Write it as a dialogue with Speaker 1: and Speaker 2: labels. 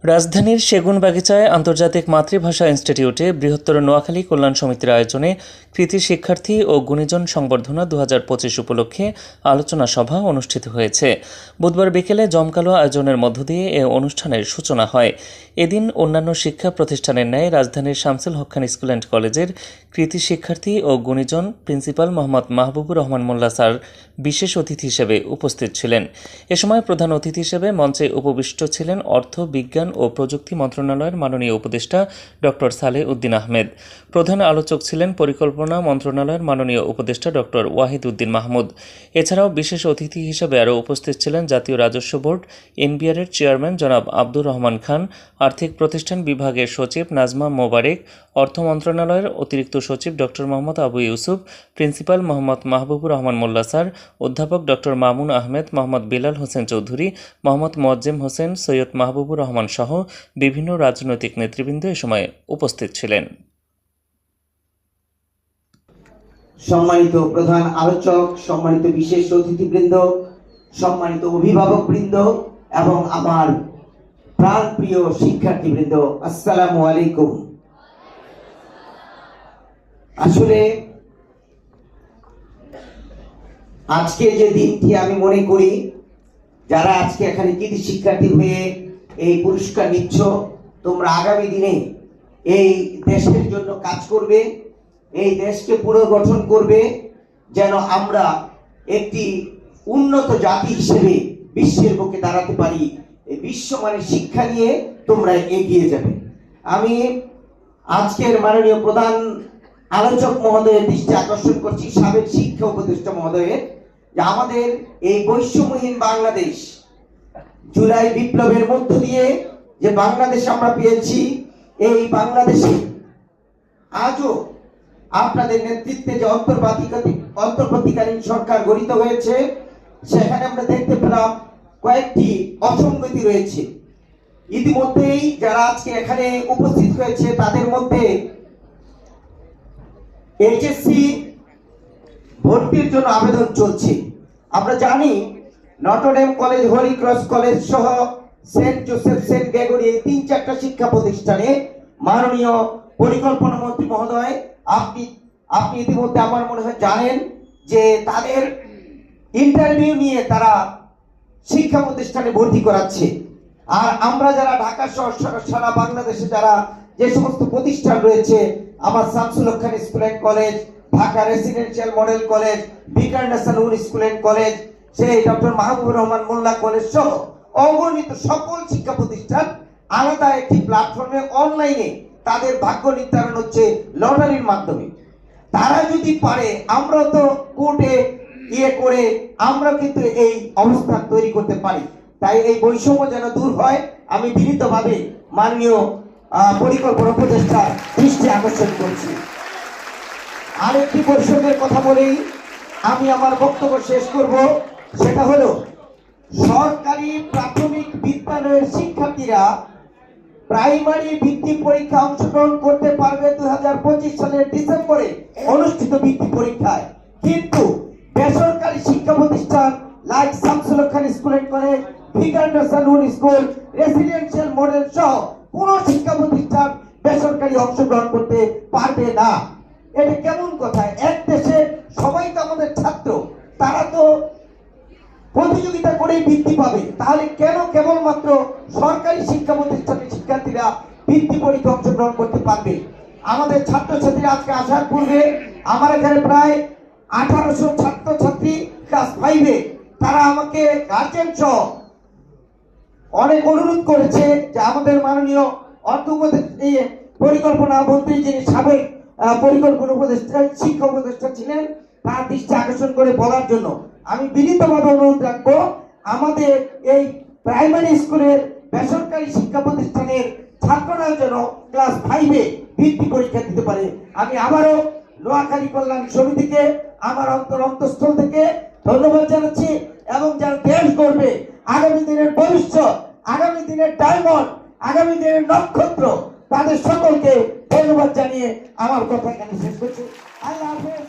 Speaker 1: রাজধানীর সেগুনবাগিচায় আন্তর্জাতিক মাতৃভাষা ইনস্টিটিউটে বৃহত্তর নোয়াখালী কল্যাণ সমিতির আয়োজনে কৃতি শিক্ষার্থী ও গুণীজন সংবর্ধনা 2025 উপলক্ষে আলোচনা সভা অনুষ্ঠিত হয়েছে। বুধবার বিকেলে জমকালো আয়োজনের মধ্য দিয়ে এ অনুষ্ঠানের সূচনা হয়। এদিন অন্যান্য শিক্ষা প্রতিষ্ঠানের ন্যায় রাজধানীর শামসুল হক খান স্কুল অ্যান্ড কলেজের কৃতি শিক্ষার্থী ও গুণীজন প্রিন্সিপাল মোহাম্মদ মাহবুবুর রহমান মোল্লা স্যার বিশেষ অতিথি হিসেবে উপস্থিত ছিলেন। এ সময় প্রধান অতিথি হিসেবে মঞ্চে উপবিষ্ট ছিলেন অর্থ, বিজ্ঞান ও প্রযুক্তি মন্ত্রণালয়ের মাননীয় উপদেষ্টা ডক্টর সালেহ উদ্দিন আহমেদ। প্রধান আলোচক ছিলেন পরিকল্পনা মন্ত্রণালয়ের মাননীয় উপদেষ্টা ডক্টর ওয়াহিদ উদ্দিন মাহমুদ। এছাড়াও বিশেষ অতিথি হিসেবে আরও উপস্থিত ছিলেন জাতীয় রাজস্ব বোর্ড এনবিআর-এর চেয়ারম্যান জনাব আব্দুর রহমান খান, আর্থিক প্রতিষ্ঠান বিভাগের সচিব নাজমা মোবারেক, অর্থ মন্ত্রণালয়ের অতিরিক্ত সচিব ডক্টর মোহাম্মদ আবু ইউসুফ, প্রিন্সিপাল মোহাম্মদ মাহবুবুর রহমান মোল্লা স্যার, অধ্যাপক ডক্টর মামুন আহমেদ, মোহাম্মদ বিলাল হোসেন চৌধুরী, মোহাম্মদ মোয়াজ্জেম হোসেন, সৈয়দ মাহবুবুর রহমান সহ বিভিন্ন রাজনৈতিক নেতৃবৃন্দ এ সময় উপস্থিত ছিলেন।
Speaker 2: সম্মানিত প্রধান আলোচক, সম্মানিত বিশেষ অতিথিবৃন্দ, সম্মানিত অভিভাবকবৃন্দ এবং আমার প্রাণপ্রিয় শিক্ষার্থীবৃন্দ, আসসালামু আলাইকুম। আসলে আজকে যে দিনটি আমি মনে করি যারা আজকে এখানে কৃতি শিক্ষার্থী হয়ে এই পুরস্কার নিচ্ছ, তোমরা আগামী দিনে এই দেশের জন্য কাজ করবে, এই দেশকে পুনর্গঠন করবে, যেন আমরা একটি উন্নত জাতি হিসেবে বিশ্বের বুকে দাঁড়াতে পারি। এই বিশ্বমানের শিক্ষা নিয়ে তোমরা এগিয়ে যাবে। আমি আজকের মাননীয় প্রধান আলোচক মহোদয়ের দৃষ্টি আকর্ষণ করছি, সাবেক শিক্ষা উপদেষ্টা মহোদয়ের, যে আমাদের এই বৈষম্যহীন বাংলাদেশ, জুলাই বিপ্লবের মধ্য দিয়ে যে বাংলাদেশ আমরা পেয়েছি, এই বাংলাদেশে আজও আপনাদের নেতৃত্বে যে অন্তর্বর্তীকালীন সরকার গঠিত হয়েছে, সেখানে আমরা দেখতে পেলাম কয়েকটি অসঙ্গতি রয়েছে। ইতিমধ্যেই যারা আজকে এখানে উপস্থিত হয়েছে তাদের মধ্যে এইচএসসি ভর্তির জন্য আবেদন চলছে। আমরা জানি Notre Dame college, Holy Cross college সহ সেন্ট জোসেফ, সেন্ট গ্রেগরি, এই 3-4টা শিক্ষা প্রতিষ্ঠানে মাননীয় পরিকল্পনা মন্ত্রী মহোদয় আপনি ইতিমধ্যে আমার মনে হয় জানেন যে তাদের ইন্টারভিউ নিয়ে তারা শিক্ষা প্রতিষ্ঠানে ভর্তি করাচ্ছে। আর আমরা যারা ঢাকা শহর সারা বাংলাদেশে যারা যে সমস্ত প্রতিষ্ঠান রয়েছে, আমার শামসুল হক Khan school and college, Dhaka residential model college, বিকার ন্যাশনাল স্কুল অ্যান্ড কলেজ, সেই ডক্টর মাহবুবুর রহমান মোল্লা কলেজ সহ অগণিত সকল শিক্ষা প্রতিষ্ঠান আলাদা একটি প্ল্যাটফর্মে অনলাইনে তাদের ভাগ্য নির্ধারণ হচ্ছে লটারির মাধ্যমে। তারা যদি পারে, আমরা তো কোর্টে করে আমরা কিন্তু এই অবস্থান তৈরি করতে পারি। তাই এই বৈষম্য যেন দূর হয়, আমি বিনীতভাবে মাননীয় পরিকল্পনা উপদেষ্টা দৃষ্টি আকর্ষণ করছি। আরেকটি বৈষম্যের কথা বলেই আমি আমার বক্তব্য শেষ করব, সেটা হলো সরকারি প্রাথমিক বিদ্যালয়ের শিক্ষার্থীরা প্রাইমারি বৃত্তি পরীক্ষা অংশগ্রহণ করতে পারবে 2025 সালের ডিসেম্বরে অনুষ্ঠিত বৃত্তি পরীক্ষায়, কিন্তু বেসরকারি শিক্ষা প্রতিষ্ঠান like Shamsul Haque Khan school and college, Viqar national school, residential model সহ কোন শিক্ষা প্রতিষ্ঠান বেসরকারি অংশগ্রহণ করতে পারবে না। এটা কেমন কথা? এক দেশে সবাই তো আমাদের ছাত্র, তারা তো প্রতিযোগিতা করেই বৃত্তি পাবে, তাহলে কেন কেবলমাত্র সরকারি শিক্ষা প্রতিষ্ঠানের শিক্ষার্থীরা বৃত্তি পরীক্ষা অংশগ্রহণ করতে পারবে? আমাদের ছাত্রছাত্রীরা আজকে আসার পূর্বে আমার এখানে প্রায় 1800 ছাত্রছাত্রী ক্লাস 5-এ, তারা আমাকে গার্জেন সহ অনেক অনুরোধ করেছে যে আমাদের মাননীয় অর্থ পরিকল্পনা মন্ত্রী, যিনি সাবেক পরিকল্পনা উপদেষ্টা, শিক্ষা উপদেষ্টা ছিলেন, তার দৃষ্টি আকর্ষণ করে বলার জন্য আমি বিনীতভাবে অনুরোধ রাখবো, আমাদের এই প্রাইমারি স্কুলের বেসরকারি শিক্ষা প্রতিষ্ঠানের ছাত্ররা যেন ক্লাস 5-এ বৃত্তি পরীক্ষা দিতে পারে। আমি আবারও নোয়াখালী কল্যাণ সমিতিকে আমার অন্তঃস্থল থেকে ধন্যবাদ জানাচ্ছি, এবং যারা দেশ গড়বে, আগামী দিনের ভবিষ্যৎ, আগামী দিনের ডায়মন্ড, আগামী দিনের নক্ষত্র, তাদের সকলকে ধন্যবাদ জানিয়ে আমার কথা এখানে শেষ করছি। আল্লাহ হাফেজ।